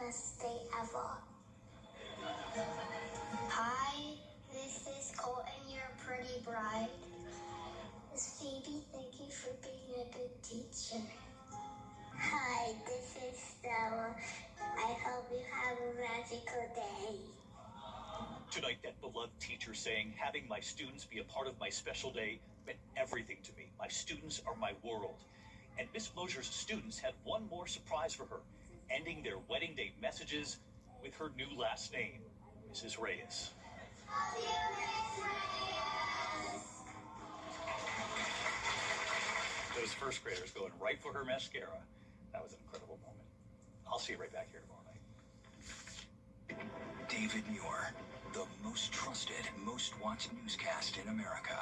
best day ever. Hi, this is Colton, your pretty bride. Miss Phoebe, thank you for being a good teacher. Hi, this is Stella. I hope you have a magical day. Tonight, that beloved teacher saying, having my students be a part of my special day meant everything to me. My students are my world. And Miss Mosier's students had one more surprise for her, ending their wedding day messages with her new last name, Mrs. Reyes. Love you, Miss Reyes. Those first graders going right for her mascara. That was an incredible moment. I'll see you right back here tomorrow night. David Muir, the most trusted, most watched newscast in America.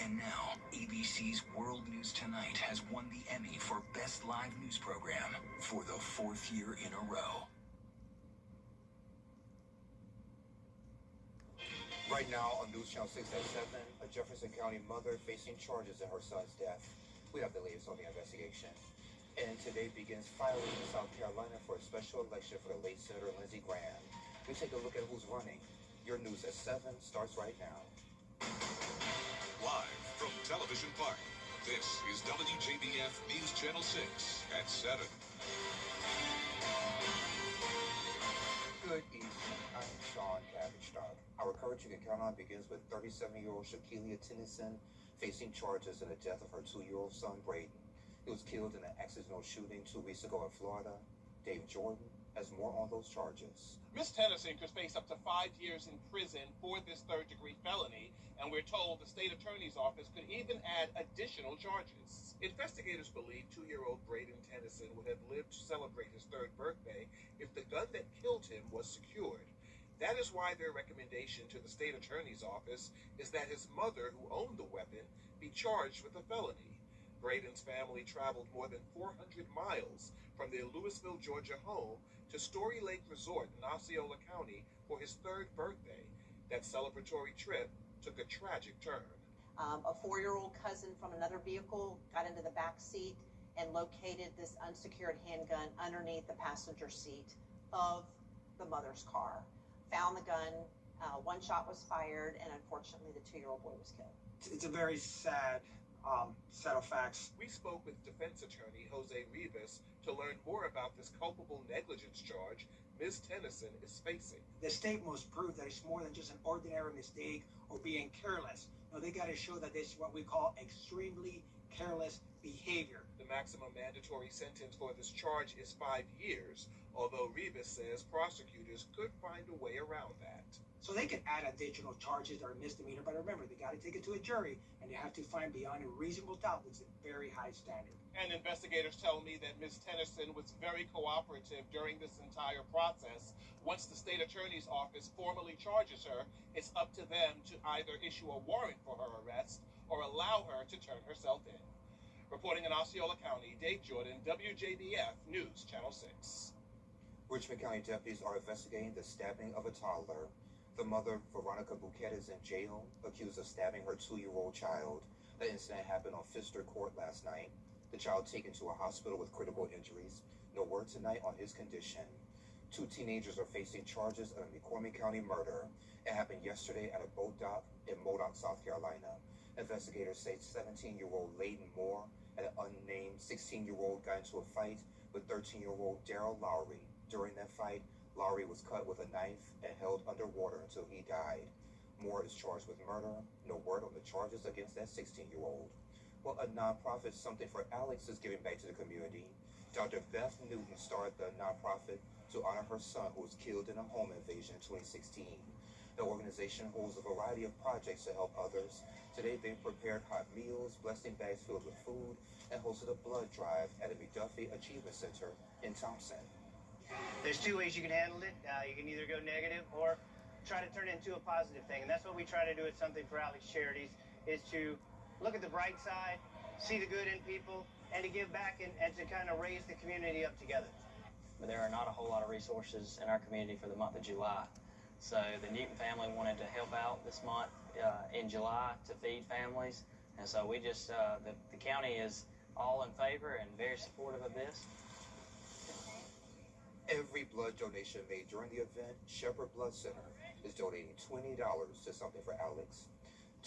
And now, ABC's World News Tonight has won the Emmy for Best Live News Program for the 4th year in a row. Right now on News Channel 6 at 7, a Jefferson County mother facing charges in her son's death. We have the latest on the investigation. And today begins filing in South Carolina for a special election for the late Senator Lindsey Graham. We take a look at who's running. Your News at 7 starts right now. Live from Television Park, this is WJBF News Channel 6 at 7. Good evening. I'm Sean Cabbage-Dog. Our coverage you can count on begins with 37-year-old Shaquilla Tennyson facing charges in the death of her 2-year-old son, Braden. He was killed in an accidental shooting 2 weeks ago in Florida. Dave Jordan has more on those charges. Miss Tennyson could face up to 5 years in prison for this third-degree felony, and we're told the state attorney's office could even add additional charges. Investigators believe 2-year-old Braden Tennyson would have lived to celebrate his 3rd birthday if the gun that killed him was secured. That is why their recommendation to the state attorney's office is that his mother, who owned the weapon, be charged with a felony. Braden's family traveled more than 400 miles from their Louisville, Georgia home to Story Lake Resort in Osceola County for his 3rd birthday. That celebratory trip took a tragic turn. A 4-year-old cousin from another vehicle got into the back seat and located this unsecured handgun underneath the passenger seat of the mother's car. Found the gun, 1 shot was fired, and unfortunately the 2-year-old boy was killed. It's a very sad set of facts. We spoke with defense attorney Jose Rivas to learn more about this culpable negligence charge Ms. Tennyson is facing. The state must prove that it's more than just an ordinary mistake or being careless. No, they got to show that this is what we call extremely careless behavior. The maximum mandatory sentence for this charge is 5 years, although Rivas says prosecutors could find a way around that. So they can add additional charges or misdemeanor, but remember, they got to take it to a jury, and they have to find beyond a reasonable doubt. It's a very high standard. And investigators tell me that Ms. Tennyson was very cooperative during this entire process. Once the state attorney's office formally charges her, it's up to them to either issue a warrant for her arrest or allow her to turn herself in. Reporting in Osceola County, Dave Jordan, WJBF News Channel 6. Richmond County deputies are investigating the stabbing of a toddler. The mother, Veronica Bouquet, is in jail, accused of stabbing her 2-year-old child. The incident happened on Pfister Court last night. The child taken to a hospital with critical injuries. No word tonight on his condition. 2 teenagers are facing charges of a McCormick County murder. It happened yesterday at a boat dock in Modoc, South Carolina. Investigators say 17-year-old Layden Moore and an unnamed 16-year-old got into a fight with 13-year-old Daryl Lowry. During that fight, Lowry was cut with a knife and held underwater until he died. Moore is charged with murder. No word on the charges against that 16-year-old. Well, a nonprofit, Something for Alex, is giving back to the community. Dr. Beth Newton started the nonprofit to honor her son who was killed in a home invasion in 2016. The organization holds a variety of projects to help others. Today, they prepared hot meals, blessing bags filled with food, and hosted a blood drive at the McDuffie Achievement Center in Thompson. There's 2 ways you can handle it. You can either go negative or try to turn it into a positive thing. And that's what we try to do at Something for Alex Charities, is to look at the bright side, see the good in people, and to give back and to kind of raise the community up together. But there are not a whole lot of resources in our community for the month of July. So the Newton family wanted to help out this month in July to feed families. And so we just, the county is all in favor and very supportive of this. Every blood donation made during the event, Shepherd Blood Center is donating $20 to something for Alex.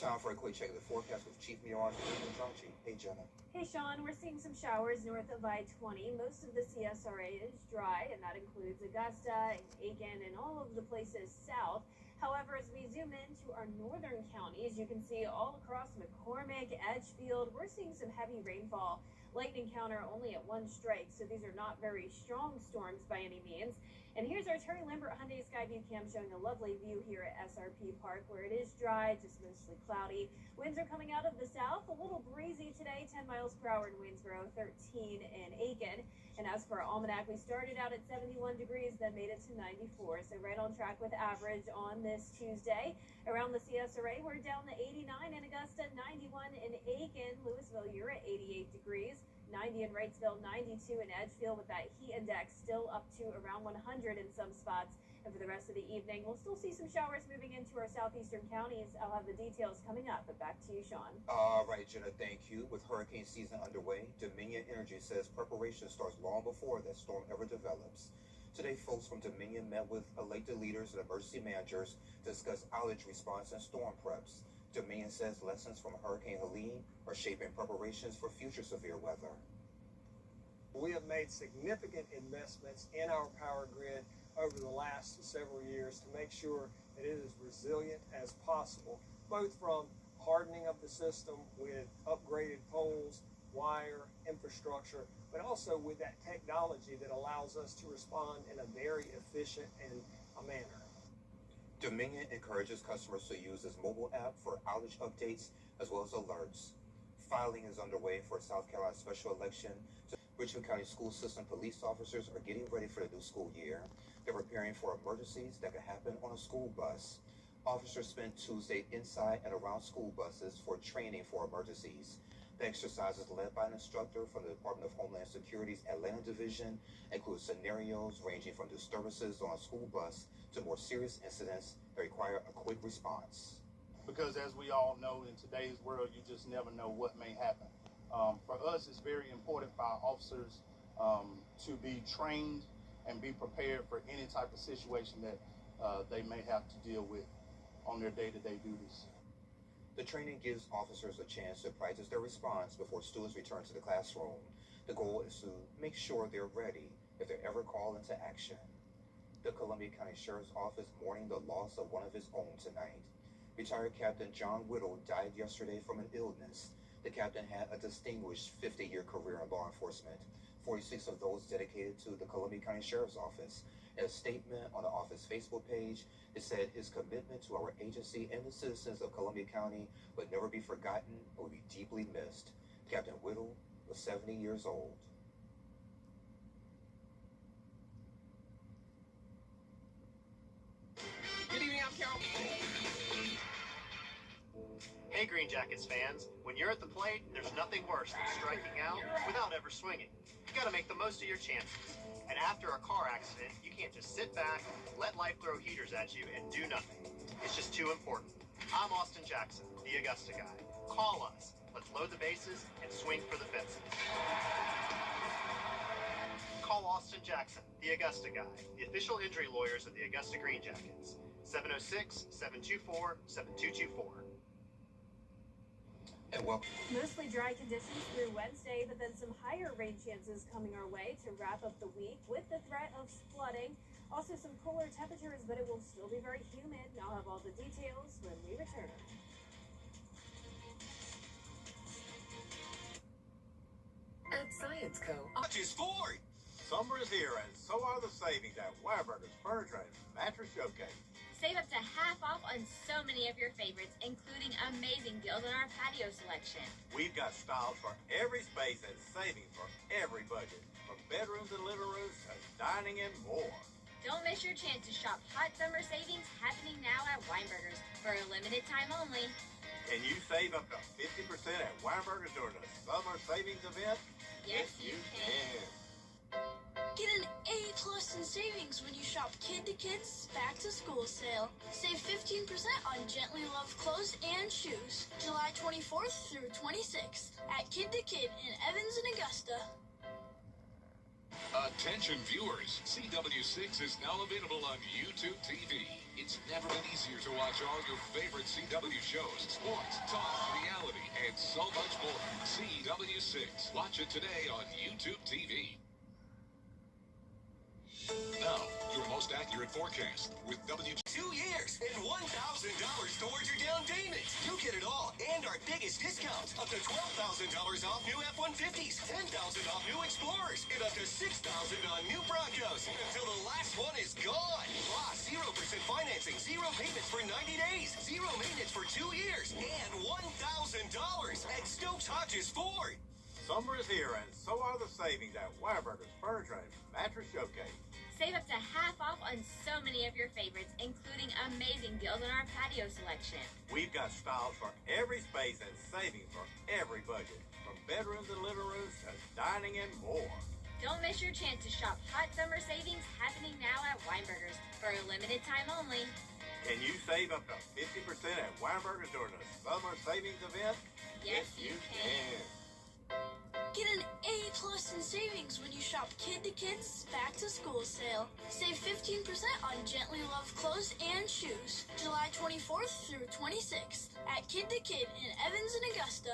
Time for a quick check of the forecast with Chief Meteorologist Jenna. Hey, Jenna. Hey, Sean. We're seeing some showers north of I-20. Most of the CSRA is dry, and that includes Augusta and Aiken and all of the places south. However, as we zoom into our northern counties, you can see all across McCormick, Edgefield, we're seeing some heavy rainfall. Lightning counter only at 1 strike, so these are not very strong storms by any means. And here's our Terry Lambert Hyundai Skyview Cam showing a lovely view here at SRP Park, where it is dry, just mostly cloudy. Winds are coming out of the south, a little breezy today, 10 miles per hour in Waynesboro, 13 in Aiken. And as for our almanac, we started out at 71 degrees, then made it to 94. So right on track with average on this Tuesday. Around the CSRA, we're down to 89 in Augusta, 91 in Aiken. Louisville, you're at 88 degrees. 90 in Wrightsville, 92 in Edgefield, with that heat index still up to around 100 in some spots. And for the rest of the evening, we'll still see some showers moving into our southeastern counties. I'll have the details coming up, but back to you, Sean. All right, Jenna, thank you. With hurricane season underway, Dominion Energy says preparation starts long before that storm ever develops. Today, folks from Dominion met with elected leaders and emergency managers to discuss outage response and storm preps. Dominion says lessons from Hurricane Helene are shaping preparations for future severe weather. We have made significant investments in our power grid over the last several years to make sure that it is resilient as possible, both from hardening of the system with upgraded poles, wire, infrastructure, but also with that technology that allows us to respond in a very efficient and a manner. Dominion encourages customers to use its mobile app for outage updates as well as alerts. Filing is underway for South Carolina special election. Richmond County School System police officers are getting ready for the new school year. They're preparing for emergencies that could happen on a school bus. Officers spent Tuesday inside and around school buses for training for emergencies. The exercise is led by an instructor from the Department of Homeland Security's Atlanta Division, includes scenarios ranging from disturbances on a school bus to more serious incidents that require a quick response. Because as we all know, in today's world, you just never know what may happen. For us, it's very important for our officers to be trained and be prepared for any type of situation that they may have to deal with on their day-to-day duties. The training gives officers a chance to practice their response before students return to the classroom. The goal is to make sure they're ready if they're ever called into action. The Columbia County Sheriff's Office mourning the loss of one of his own tonight. Retired Captain John Whittle died yesterday from an illness. The captain had a distinguished 50-year career in law enforcement, 46 of those dedicated to the Columbia County Sheriff's Office. In a statement on the office Facebook page, it said his commitment to our agency and the citizens of Columbia County would never be forgotten or would be deeply missed. Captain Whittle was 70 years old. Good evening, I'm Carol. Hey Green Jackets fans, when you're at the plate, there's nothing worse than striking out without ever swinging. You gotta make the most of your chances. And after a car accident, you can't just sit back, let life throw heaters at you, and do nothing. It's just too important. I'm Austin Jackson, the Augusta guy. Call us. Let's load the bases and swing for the fences. Call Austin Jackson, the Augusta guy, the official injury lawyers of the Augusta Green Jackets. 706-724-7224. And welcome. Mostly dry conditions through Wednesday, but then some higher rain chances coming our way to wrap up the week with the threat of flooding. Also some cooler temperatures, but it will still be very humid. And I'll have all the details when we return. At Science Co. Much is Ford. Summer is here, and so are the savings at Weyerberger's Furniture and Mattress Showcase. Save up to half off on so many of your favorites, including amazing deals on our patio selection. We've got styles for every space and savings for every budget, from bedrooms and living rooms to dining and more. Don't miss your chance to shop hot summer savings happening now at Weinberger's for a limited time only. Can you save up to 50% at Weinberger's during the summer savings event? Yes, you can. Get an A+ in savings when you shop Kid to Kids Back to School sale. Save 15% on Gently Loved clothes and shoes. July 24th through 26th at Kid to Kid in Evans and Augusta. Attention viewers, CW6 is now available on YouTube TV. It's never been easier to watch all your favorite CW shows, sports, talk, reality, and so much more. CW6. Watch it today on YouTube TV. Now, your most accurate forecast with WJBF. 2 years and $1,000 towards your down payment. You get it all and our biggest discounts. Up to $12,000 off new F-150s, $10,000 off new Explorers, and up to $6,000 on new Broncos until the last one is gone. Plus, 0% financing, 0 payments for 90 days, 0 maintenance for 2 years, and $1,000 at Stokes Hodges Ford. Summer is here, and so are the savings at Weyerberger's Furniture and Mattress Showcase. Save up to half off on so many of your favorites, including amazing deals on our patio selection. We've got styles for every space and savings for every budget, from bedrooms and living rooms to dining and more. Don't miss your chance to shop hot summer savings happening now at Weinberger's for a limited time only. Can you save up to 50% at Weinberger's during the summer savings event? Yes, you can. Get an A+ in savings when you shop Kid to Kids Back to School sale. Save 15% on Gently Loved clothes and shoes. July 24th through 26th at Kid to Kid in Evans and Augusta.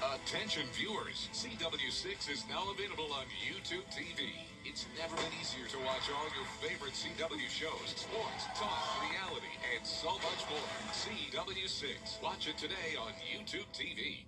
Attention viewers, CW6 is now available on YouTube TV. It's never been easier to watch all your favorite CW shows, sports, talk, reality, and so much more. CW6. Watch it today on YouTube TV.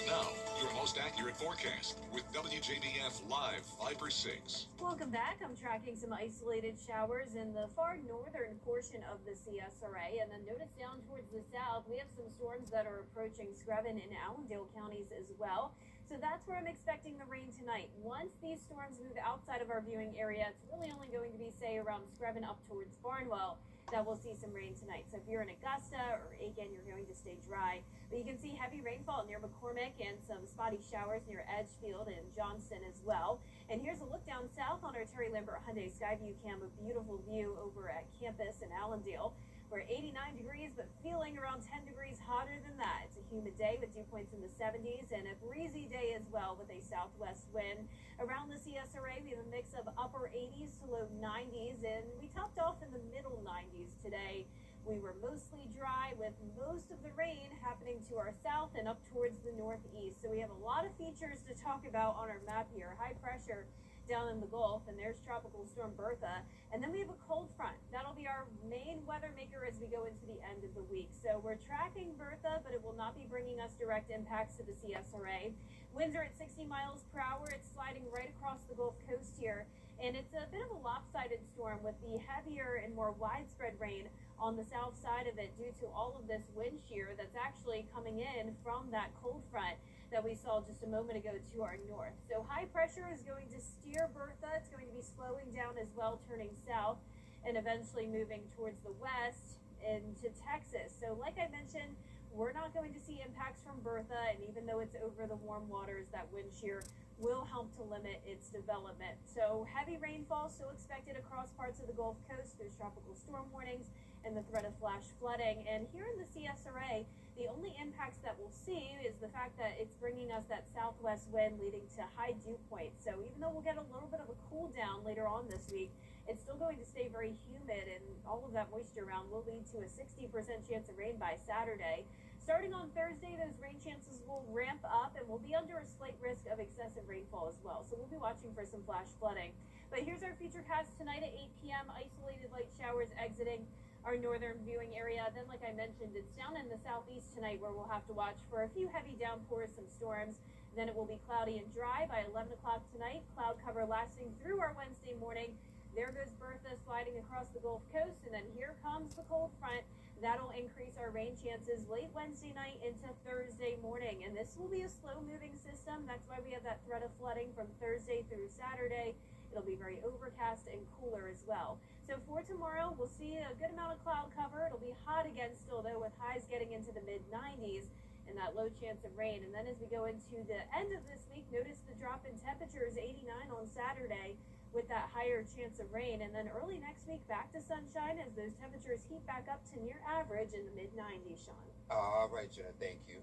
Now, your most accurate forecast with WJBF Live 5/6. Welcome back. I'm tracking some isolated showers in the far northern portion of the CSRA. And then notice down towards the south, we have some storms that are approaching Screven and Allendale counties as well. So that's where I'm expecting the rain tonight. Once these storms move outside of our viewing area, it's really only going to be, say, around Screven up towards Barnwell that we'll see some rain tonight. So if you're in Augusta or Aiken, you're going to stay dry. But you can see heavy rainfall near McCormick and some spotty showers near Edgefield and Johnston as well. And here's a look down south on our Terry Lambert Hyundai Skyview Cam, a beautiful view over at campus in Allendale. We're 89 degrees, but feeling around 10 degrees hotter than that. It's a humid day with dew points in the 70s and a breezy day as well with a southwest wind. Around the CSRA, we have a mix of upper 80s to low 90s, and we topped off in the middle 90s today. We were mostly dry with most of the rain happening to our south and up towards the northeast. So we have a lot of features to talk about on our map here. High pressure down in the Gulf, and there's Tropical Storm Bertha. And then we have a cold front. That'll be our main weather maker as we go into the end of the week. So we're tracking Bertha, but it will not be bringing us direct impacts to the CSRA. Winds are at 60 miles per hour. It's sliding right across the Gulf Coast here. And it's a bit of a lopsided storm with the heavier and more widespread rain on the south side of it due to all of this wind shear that's actually coming in from that cold front that we saw just a moment ago to our north. So high pressure is going to steer Bertha. It's going to be slowing down as well, turning south and eventually moving towards the west into Texas. So like I mentioned, we're not going to see impacts from Bertha, and even though it's over the warm waters, that wind shear will help to limit its development. So heavy rainfall still expected across parts of the Gulf Coast. There's tropical storm warnings and the threat of flash flooding. And here in the CSRA, the only impacts that we'll see is the fact that it's bringing us that southwest wind leading to high dew points. So even though we'll get a little bit of a cool down later on this week, it's still going to stay very humid, and all of that moisture around will lead to a 60% chance of rain by Saturday. Starting on Thursday, those rain chances will ramp up, and we'll be under a slight risk of excessive rainfall as well. So we'll be watching for some flash flooding. But here's our futurecast tonight at 8 p.m. Isolated light showers exiting our northern viewing area. Then, like I mentioned, it's down in the southeast tonight where we'll have to watch for a few heavy downpours, some storms. Then it will be cloudy and dry by 11 o'clock tonight. Cloud cover lasting through our Wednesday morning. There goes Bertha sliding across the Gulf Coast, and then here comes the cold front. That'll increase our rain chances late Wednesday night into Thursday morning. And this will be a slow-moving system. That's why we have that threat of flooding from Thursday through Saturday. It'll be very overcast and cooler as well. So for tomorrow, we'll see a good amount of cloud cover. It'll be hot again still, though, with highs getting into the mid-90s and that low chance of rain. And then as we go into the end of this week, notice the drop in temperatures, 89 on Saturday, with that higher chance of rain. And then early next week, back to sunshine as those temperatures heat back up to near average in the mid-90s, Sean. All right, Jenna, thank you.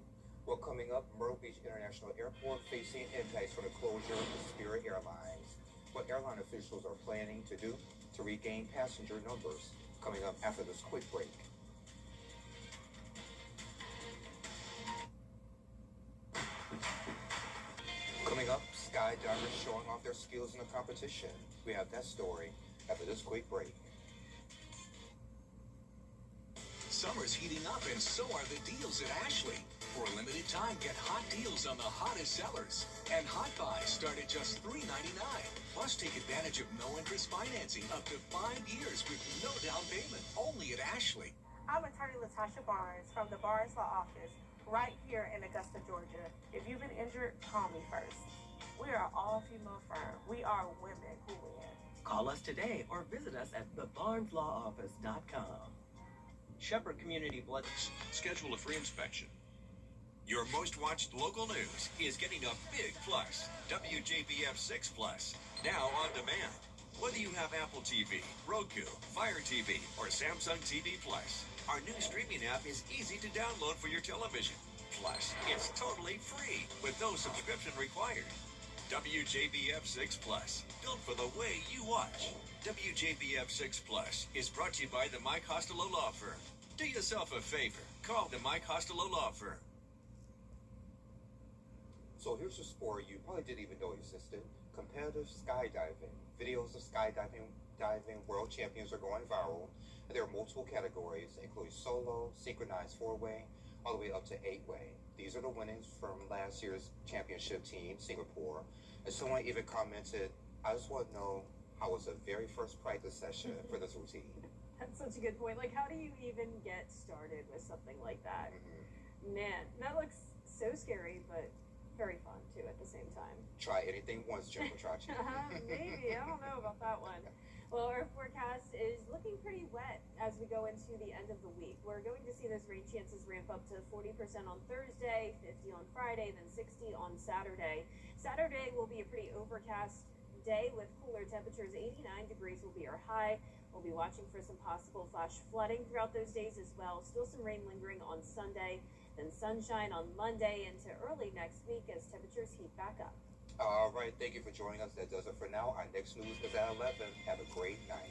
Well, coming up, Myrtle Beach International Airport facing impacts from the closure of the Spirit Airlines. What airline officials are planning to do to regain passenger numbers. Coming up after this quick break. Coming up, skydivers showing off their skills in the competition. We have that story after this quick break. Summer's heating up and so are the deals at Ashley. For a limited time, get hot deals on the hottest sellers. And Hot Buys start at just $3.99. Plus, take advantage of no-interest financing up to 5 years with no down payment. Only at Ashley. I'm attorney Latasha Barnes from the Barnes Law Office right here in Augusta, Georgia. If you've been injured, call me first. We are an all-female firm. We are women who win. Call us today or visit us at thebarneslawoffice.com. Shepherd Community Blood. Schedule a free inspection. Your most watched local news is getting a big plus. WJBF 6 Plus. Now on demand. Whether you have Apple TV, Roku, Fire TV, or Samsung TV Plus, our new streaming app is easy to download for your television. Plus, it's totally free with no subscription required. WJBF 6 Plus, built for the way you watch. WJBF 6 Plus is brought to you by the Mike Costello Law Firm. Do yourself a favor. Call the Mike Costello Law Firm. So here's a sport you probably didn't even know existed. Competitive skydiving. Videos of skydiving world champions are going viral. And there are multiple categories, including solo, synchronized 4-way, all the way up to 8-way. These are the winnings from last year's championship team, Singapore. And someone even commented, I just want to know how was the very first practice session for this routine? That's such a good point. Like, how do you even get started with something like that? Man, that looks so scary, but very fun too at the same time. Try anything once, Jennifer Trachi. Maybe, I don't know about that one. Well, our forecast is looking pretty wet as we go into the end of the week. We're going to see those rain chances ramp up to 40% on Thursday, 50 on Friday, then 60 on Saturday. Saturday will be a pretty overcast day with cooler temperatures. 89 degrees will be our high. We'll be watching for some possible flash flooding throughout those days as well. Still some rain lingering on Sunday, then sunshine on Monday into early next week as temperatures heat back up. All right, thank you for joining us. That does it for now. Our next news is at 11. Have a great night.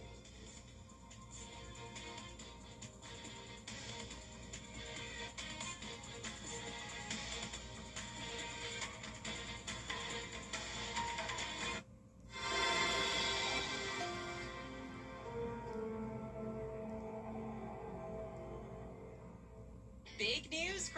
Big news,